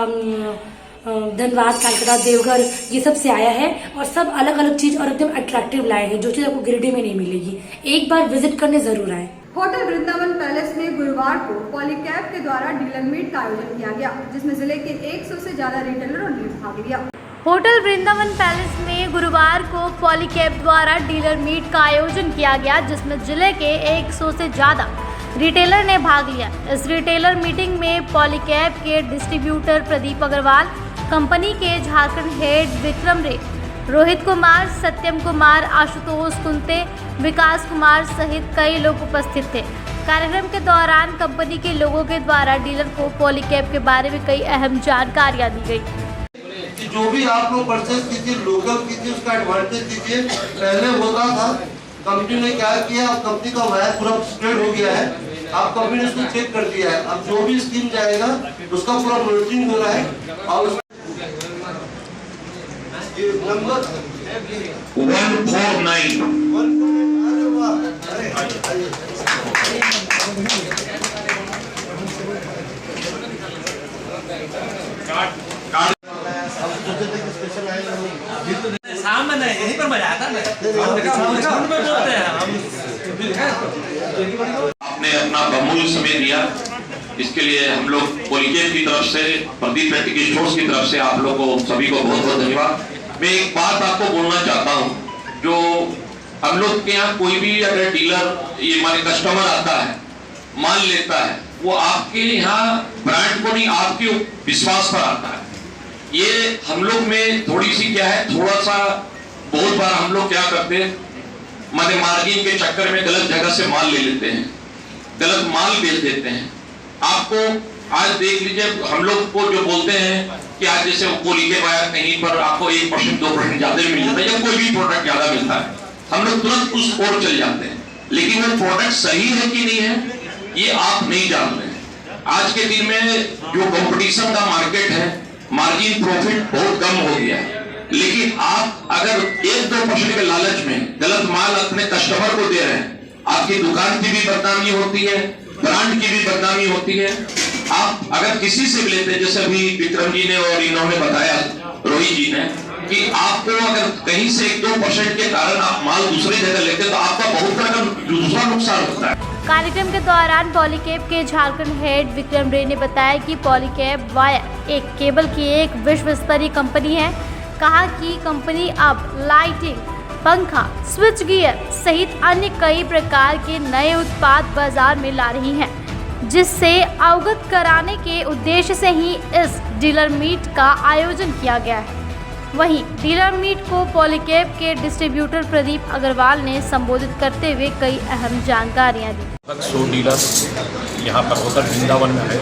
धनबाद, कैलकाटा, देवघर, ये सब से आया है और सब अलग अलग चीज और एकदम अट्रैक्टिव लाए हैं, जो चीज आपको गिरिडीह में नहीं मिलेगी। एक बार विजिट करने जरूर आए। होटल वृंदावन पैलेस में गुरुवार को पॉलीकैब के द्वारा डीलर मीट का आयोजन किया गया, जिसमें जिले के 100 से ज्यादा रिटेलरों ने भाग लिया। होटल वृंदावन पैलेस में गुरुवार को पॉलीकैब द्वारा डीलर मीट का आयोजन किया गया, जिसमें जिले के 100 से ज्यादा रिटेलर ने भाग लिया। इस रिटेलर मीटिंग में पॉलीकैब के डिस्ट्रीब्यूटर प्रदीप अग्रवाल, कंपनी के झारखंड हेड विक्रम रे, रोहित कुमार, सत्यम कुमार, आशुतोष कुंते, विकास कुमार सहित कई लोग उपस्थित थे। कार्यक्रम के दौरान कंपनी के लोगों के द्वारा डीलर को पॉलीकैब के बारे में कई अहम जानकारियां दी गई। जो भी आप लोग परचेज कीजिए, लोकल कीजिए, उसका एडवांटेज कीजिए। पहले होता था, कंपनी ने क्या किया, अब कंपनी का वायर पूरा स्प्रेड हो गया है, अब कंपनी ने उसको चेक कर दिया है। अब जो भी स्कीम जाएगा उसका पूरा मॉनिटरिंग हो रहा है और नंबर 149 सामने यहीं पर मजा आता है। आपने अपना बहुमूल्य समय दिया, इसके लिए हम लोग पॉलीकैब की तरफ से, प्रदीप प्रैक्टिकल स्टोर्स की तरफ से आप लोग को सभी को बहुत बहुत धन्यवाद। मैं एक बात आपको बोलना चाहता हूँ, जो हम लोग के यहाँ कोई भी अगर डीलर, ये हमारे कस्टमर आता है, मान लेता है वो आपके यहाँ ब्रांड को नहीं, आपके विश्वास पर आता है। ये हम लोग में थोड़ी सी क्या है, थोड़ा सा बहुत बार हम लोग क्या करते हैं, माने मार्जिन के चक्कर में गलत जगह से माल ले लेते हैं, गलत माल बेच देते हैं। आपको आज देख लीजिए, हम लोग को जो बोलते हैं कि आज जैसे पोली के बाद कहीं पर आपको 1% 2% ज्यादा मिल जाता है या कोई भी प्रोडक्ट ज्यादा मिलता है, हम लोग तुरंत उस ओर चल जाते हैं। लेकिन वो प्रोडक्ट सही है कि नहीं है ये आप नहीं जानते हैं। आज के दिन में जो कंपटीशन का मार्केट है, मार्जिन प्रॉफिट बहुत कम हो गया है। लेकिन आप अगर 1-2% के लालच में गलत माल अपने कस्टमर को दे रहे हैं, आपकी दुकान की भी बदनामी होती है, ब्रांड की भी बदनामी होती है। आप अगर किसी से भी लेते हैं, जैसे अभी विक्रम जी ने और इन्होंने बताया, रोहित जी ने, कि आपको अगर कहीं से 1-2% के कारण आप माल दूसरी जगह लेते तो आपका बहुत तरह का दूसरा नुकसान होता है। कार्यक्रम के दौरान पॉलीकैब के झारखंड हेड विक्रम रे ने बताया कि पॉलीकैब वायर एक केबल की एक विश्व स्तरीय कंपनी है। कहा कि कंपनी अब लाइटिंग, पंखा, स्विच गियर सहित अन्य कई प्रकार के नए उत्पाद बाजार में ला रही है, जिससे अवगत कराने के उद्देश्य से ही इस डीलर मीट का आयोजन किया गया है। वहीं डीलर मीट को पॉलीकैब के डिस्ट्रीब्यूटर प्रदीप अग्रवाल ने संबोधित करते हुए कई अहम जानकारियां दी। 100 डीलर यहाँ पर होकर वृंदावन में है।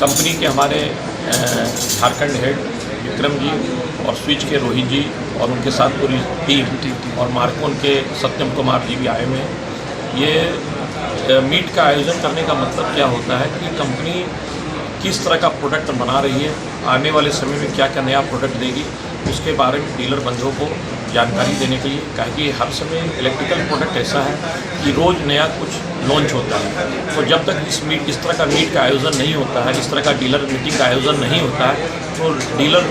कंपनी के हमारे झारखंड हेड विक्रम जी और स्विच के रोहित जी और उनके साथ पूरी टीम और मार्कोन के सत्यम कुमार जी भी आए हुए हैं। ये मीट का आयोजन करने का मतलब क्या होता है कि कंपनी किस तरह का प्रोडक्ट बना रही है, आने वाले समय में क्या क्या नया प्रोडक्ट देगी, उसके बारे में डीलर बंधुओं को जानकारी देने के लिए। कहा कि हर समय इलेक्ट्रिकल प्रोडक्ट ऐसा है कि रोज़ नया कुछ लॉन्च होता है, तो जब तक इस तरह का मीट का आयोजन नहीं होता है, इस तरह का डीलर मीटिंग का आयोजन नहीं होता है, तो डीलर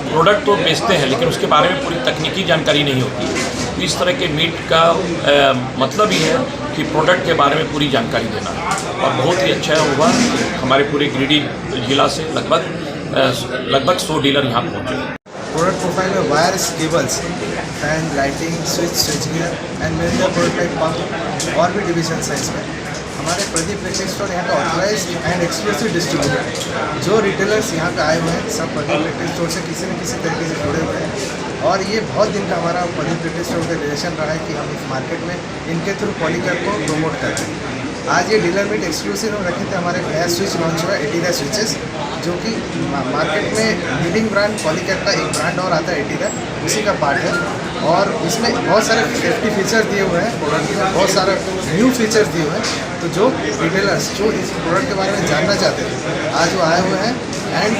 प्रोडक्ट तो बेचते हैं लेकिन उसके बारे में पूरी तकनीकी जानकारी नहीं होती है। तो इस तरह के मीट का मतलब ही है कि प्रोडक्ट के बारे में पूरी जानकारी देना, और बहुत ही अच्छा हुआ। हमारे पूरे गिरिडीह जिला से लगभग 100 डीलर यहाँ पहुँचे। प्रोडक्ट प्रोफाइल में wires, cables, fan, lighting, switch gear and major prototype pump और भी डिविजन है इसमें। हमारे प्रदीप इलेक्ट्रिक स्टोर यहाँ का ऑथराइज्ड एंड एक्सक्लूसिव डिस्ट्रीब्यूटर, जो रिटेलर्स यहाँ पे आए हुए हैं सब प्रदीप इलेक्ट्रिक स्टोर से किसी न किसी तरीके से जुड़े हुए हैं। और ये बहुत दिन का हमारा प्रदीप इलेक्ट्रिक स्टोर का रिलेशन रहा है कि हम इस मार्केट में इनके थ्रू पॉलीकैब को प्रमोट कर रहे हैं। आज ये डीलर मीट एक्सक्लूसिव हम रखे थे। हमारे नया स्विच लॉन्च हुआ है, एटीरा स्विचेस, जो कि मार्केट में लीडिंग ब्रांड पॉलीकैब का एक ब्रांड और आता है एटीरा, उसी का पार्ट है। और इसमें बहुत सारे सेफ्टी फीचर दिए हुए हैं प्रोडक्ट में, बहुत सारे न्यू फीचर्स दिए हुए हैं। तो जो रिटेलर्स जो इस प्रोडक्ट के बारे में जानना चाहते थे आज वो आए हुए हैं एंड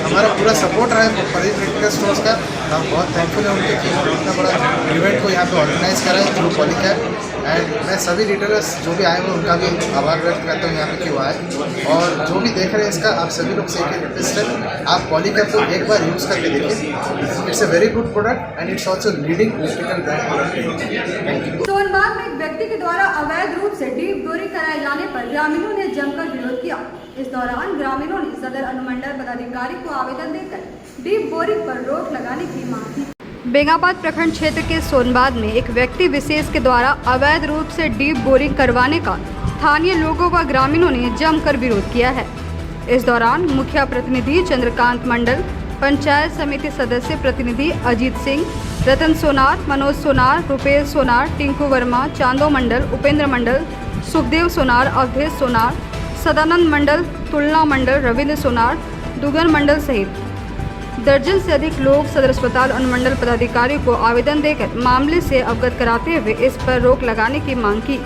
हमारा पूरा सपोर्ट रहा है प्रदीप इलेक्ट्रिकल स्टोर्स का। हम बहुत थैंकफुल हैं उनके कि इतना बड़ा इवेंट को यहाँ पे ऑर्गेनाइज करा है थ्रू पॉलीकैब। एंड मैं सभी रिटेलर्स जो भी आए हुए उनका भी आभार व्यक्त करता हूँ यहाँ पे क्यों आए। और जो भी देख रहे हैं इसका आप सभी लोग से एक रिक्वेस्ट है, आप पॉलीकैब को एक बार यूज़ करके देखिए। It's a very good product and it's also leading electrical brand. Sonbag में एक व्यक्ति के द्वारा अवैध रूप से डीप बोरिंग कराए जाने पर ग्रामीणों ने जमकर विरोध किया। इस दौरान ग्रामीणों ने सदर अनुमंडल पदाधिकारी को आवेदन देकर डीप बोरिंग पर रोक लगाने की मांग की। बेंगाबाद प्रखंड क्षेत्र के सोनबाग में एक व्यक्ति विशेष के द्वारा अवैध रूप से डीप बोरिंग करवाने का स्थानीय लोगों व ग्रामीणों ने जमकर विरोध किया है। इस दौरान मुखिया प्रतिनिधि चंद्रकांत मंडल, पंचायत समिति सदस्य प्रतिनिधि अजीत सिंह, रतन सोनार, मनोज सोनार, रुपेश सोनार, टिंकू वर्मा, चांदो मंडल, उपेंद्र मंडल, सुखदेव सोनार, अवधेश सोनार, सदानंद मंडल, तुलना मंडल, रविंद्र सोनार, दुगन मंडल सहित दर्जन से अधिक लोग सदर अस्पताल अनुमंडल पदाधिकारी को आवेदन देकर मामले से अवगत कराते हुए इस पर रोक लगाने की मांग की।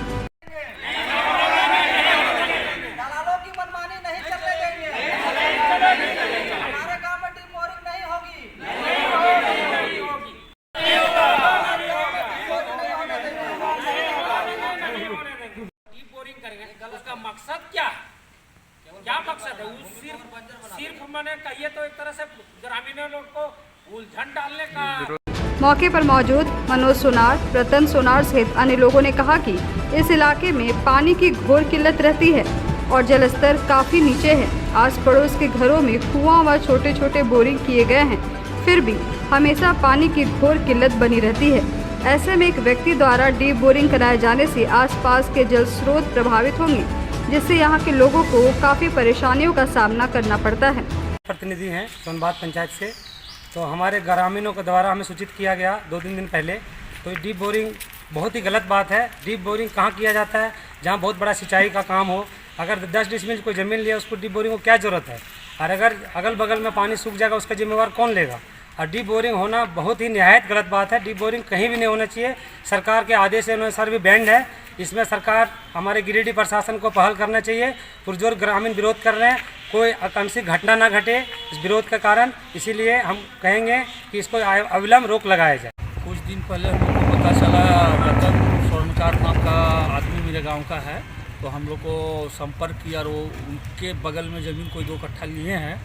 उसका मकसद क्या है? क्या मकसद है? सिर्फ मैंने कहिए तो एक तरह से ग्रामीणों लोग को उलझन डालने का। मौके पर मौजूद मनोज सोनार, रतन सोनार सहित अन्य लोगों ने कहा कि इस इलाके में पानी की घोर किल्लत रहती है और जलस्तर काफ़ी नीचे है। आस पड़ोस के घरों में कुआं व छोटे छोटे बोरिंग किए गए हैं, फिर भी हमेशा पानी की घोर किल्लत बनी रहती है। ऐसे में एक व्यक्ति द्वारा डीप बोरिंग कराए जाने से आसपास के जल स्रोत प्रभावित होंगे, जिससे यहाँ के लोगों को काफ़ी परेशानियों का सामना करना पड़ता है। प्रतिनिधि हैं सोनबात पंचायत से, तो हमारे ग्रामीणों के द्वारा हमें सूचित किया गया 2-3 दिन पहले। तो डीप बोरिंग बहुत ही गलत बात है। डीप बोरिंग कहाँ किया जाता है? जहाँ बहुत बड़ा सिंचाई का काम हो। अगर 10 डिसमिल कोई ज़मीन लिया उसको डीप बोरिंग को क्या ज़रूरत है? और अगर अगल बगल में पानी सूख जाएगा उसका जिम्मेवार कौन लेगा? और डीप बोरिंग होना बहुत ही निहायत गलत बात है। डीप बोरिंग कहीं भी नहीं होना चाहिए। सरकार के आदेश अनुसार भी बैंड है। इसमें सरकार हमारे गिरिडीह प्रशासन को पहल करना चाहिए। पुरजोर ग्रामीण विरोध कर रहे हैं, कोई आकांक्षित घटना ना घटे इस विरोध के कारण। इसीलिए हम कहेंगे कि इसको अविलंब रोक लगाया जाए। कुछ दिन पहले हम लोग को पता चला रतन स्वर्णकार नाम का आदमी मेरे गांव का है, तो हम लोग को संपर्क किया और वो उनके बगल में ज़मीन कोई 2 कट्ठा लिए हैं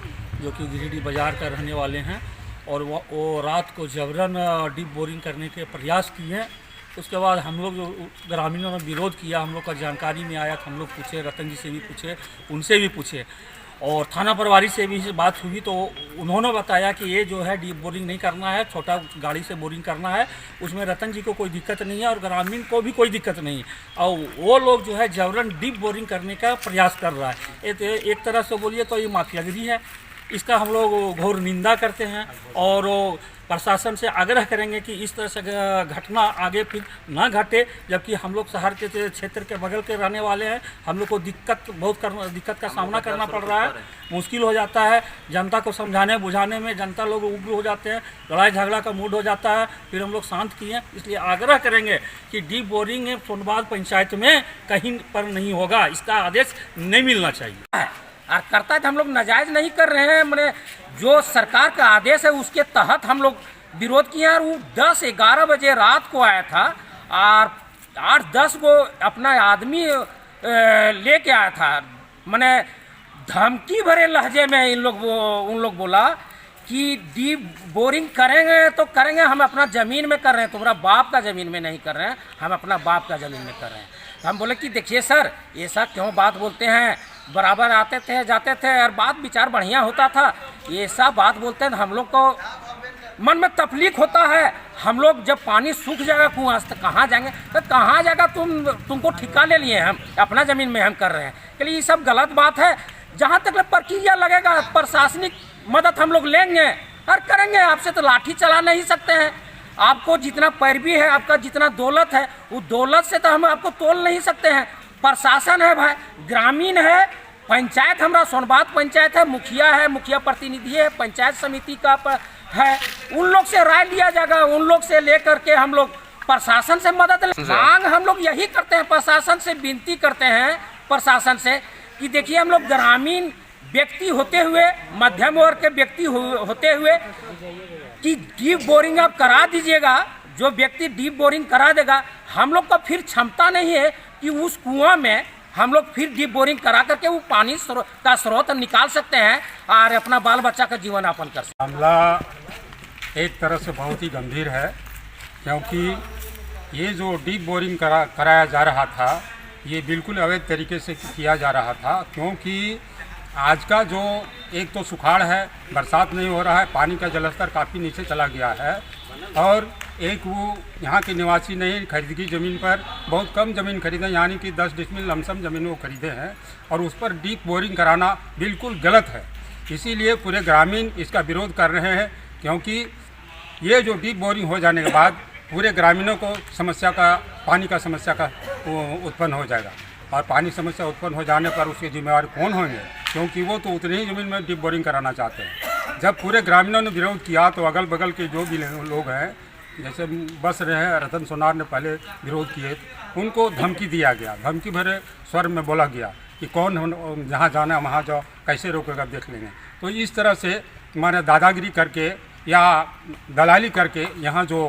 जो कि गिरिडीह बाज़ार का रहने वाले हैं, और वो रात को जबरन डीप बोरिंग करने के प्रयास किए। उसके बाद हम लोग ग्रामीणों ने विरोध किया। हम लोग का जानकारी में आया तो हम लोग पूछे, रतन जी से भी पूछे, उनसे भी पूछे और थाना प्रभारी से भी बात हुई, तो उन्होंने बताया कि ये जो है डीप बोरिंग नहीं करना है, छोटा गाड़ी से बोरिंग करना है। उसमें रतन जी को कोई दिक्कत नहीं है और ग्रामीण को भी कोई दिक्कत नहीं है। और वो लोग जो है जबरन डीप बोरिंग करने का प्रयास कर रहा है। एक तरह से बोलिए तो ये माफियागिरी है। इसका हम लोग घोर निंदा करते हैं और प्रशासन से आग्रह करेंगे कि इस तरह से घटना आगे फिर ना घटे। जबकि हम लोग शहर के क्षेत्र के बगल के रहने वाले हैं, हम लोग को दिक्कत का सामना करना पड़ रहा है। मुश्किल हो जाता है जनता को समझाने बुझाने में। जनता लोग उग्र हो जाते हैं, लड़ाई झगड़ा का मूड हो जाता है, फिर हम लोग शांत किए। इसलिए आग्रह करेंगे कि डीप बोरिंग सोनबात पंचायत में कहीं पर नहीं होगा। इसका आदेश नहीं मिलना चाहिए। और करता है तो हम लोग नाजायज़ नहीं कर रहे हैं। मैंने जो सरकार का आदेश है उसके तहत हम लोग विरोध किए। और वो 10-11 बजे रात को आया था और 8-10 को अपना आदमी लेके आया था। मैंने धमकी भरे लहजे में उन लोग बोला कि डीप बोरिंग करेंगे तो करेंगे, हम अपना ज़मीन में कर रहे हैं, तुम्हारा बाप का ज़मीन में नहीं कर रहे हैं, हम अपना बाप का ज़मीन में कर रहे हैं। तो हम बोले कि देखिए सर, ये सब क्यों बात बोलते हैं? बराबर आते थे जाते थे और बात विचार बढ़िया होता था। ये सब बात बोलते हैं, हम लोग को मन में तकलीफ होता है। हम लोग जब पानी सूख जाएगा कुआं से तो कहाँ जाएंगे? तो कहाँ जाएगा? तुमको ठिका ले लिए, हम अपना ज़मीन में हम कर रहे हैं। इसलिए ये सब गलत बात है। जहाँ तक प्रक्रिया लगेगा प्रशासनिक मदद हम लोग लेंगे और करेंगे। आपसे तो लाठी चला नहीं सकते हैं। आपको जितना पैरवी है, आपका जितना दौलत है, वो दौलत से तो हम आपको तोल नहीं सकते हैं। प्रशासन है भाई, ग्रामीण है, पंचायत हमारा सोनबात पंचायत है, मुखिया है, मुखिया प्रतिनिधि है, पंचायत समिति का है। उन लोग से राय लिया जाएगा। उन लोग से लेकर के हम लोग प्रशासन से मदद मांग हम लोग यही करते हैं। प्रशासन से विनती करते हैं प्रशासन से कि देखिए, हम लोग ग्रामीण व्यक्ति होते हुए, मध्यम वर्ग के व्यक्ति होते हुए कि डीप बोरिंग आप करा दीजिएगा। जो व्यक्ति डीप बोरिंग करा देगा, हम लोग का फिर क्षमता नहीं है कि उस कुआं में हम लोग फिर डीप बोरिंग करा करके वो पानी का स्रोत निकाल सकते हैं और अपना बाल बच्चा का जीवन यापन कर सकते हैं। मामला एक तरह से बहुत ही गंभीर है, क्योंकि ये जो डीप बोरिंग कराया जा रहा था, ये बिल्कुल अवैध तरीके से किया जा रहा था। क्योंकि आज का जो एक तो सुखाड़ है, बरसात नहीं हो रहा है, पानी का जलस्तर काफ़ी नीचे चला गया है, और एक वो यहाँ के निवासी नहीं खरीदगी ज़मीन पर बहुत कम ज़मीन खरीदे, यानी कि 10 डिसमिल लमसम ज़मीन वो खरीदे हैं, और उस पर डीप बोरिंग कराना बिल्कुल गलत है। इसीलिए पूरे ग्रामीण इसका विरोध कर रहे हैं, क्योंकि ये जो डीप बोरिंग हो जाने के बाद पूरे ग्रामीणों को पानी का समस्या का उत्पन्न हो जाएगा। और पानी समस्या उत्पन्न हो जाने पर उसके जिम्मेवार कौन होंगे? क्योंकि वो तो उतनी ही ज़मीन में डीप बोरिंग कराना चाहते हैं। जब पूरे ग्रामीणों ने विरोध किया तो अगल बगल के जो भी लोग हैं, जैसे बस रहे हैं, रतन सोनार ने पहले विरोध किए, उनको धमकी दिया गया। धमकी भरे स्वर में बोला गया कि कौन जहाँ जाना है वहाँ जाओ, कैसे रोकेगा देख लेंगे। तो इस तरह से हमारे दादागिरी करके या दलाली करके यहाँ जो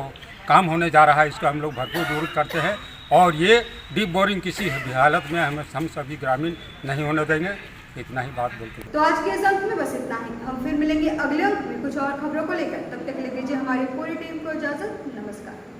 काम होने जा रहा है, इसका हम लोग भरपूर विरोध करते हैं। और ये डीप बोरिंग किसी भी हालत में हम सभी ग्रामीण नहीं होने देंगे। इतना ही बात बोलते हैं। तो आज के इस अंक में बस इतना ही। हम फिर मिलेंगे अगले अंक में कुछ और खबरों को लेकर। तब तक ले दीजिए हमारी पूरी टीम को इजाजत। नमस्कार।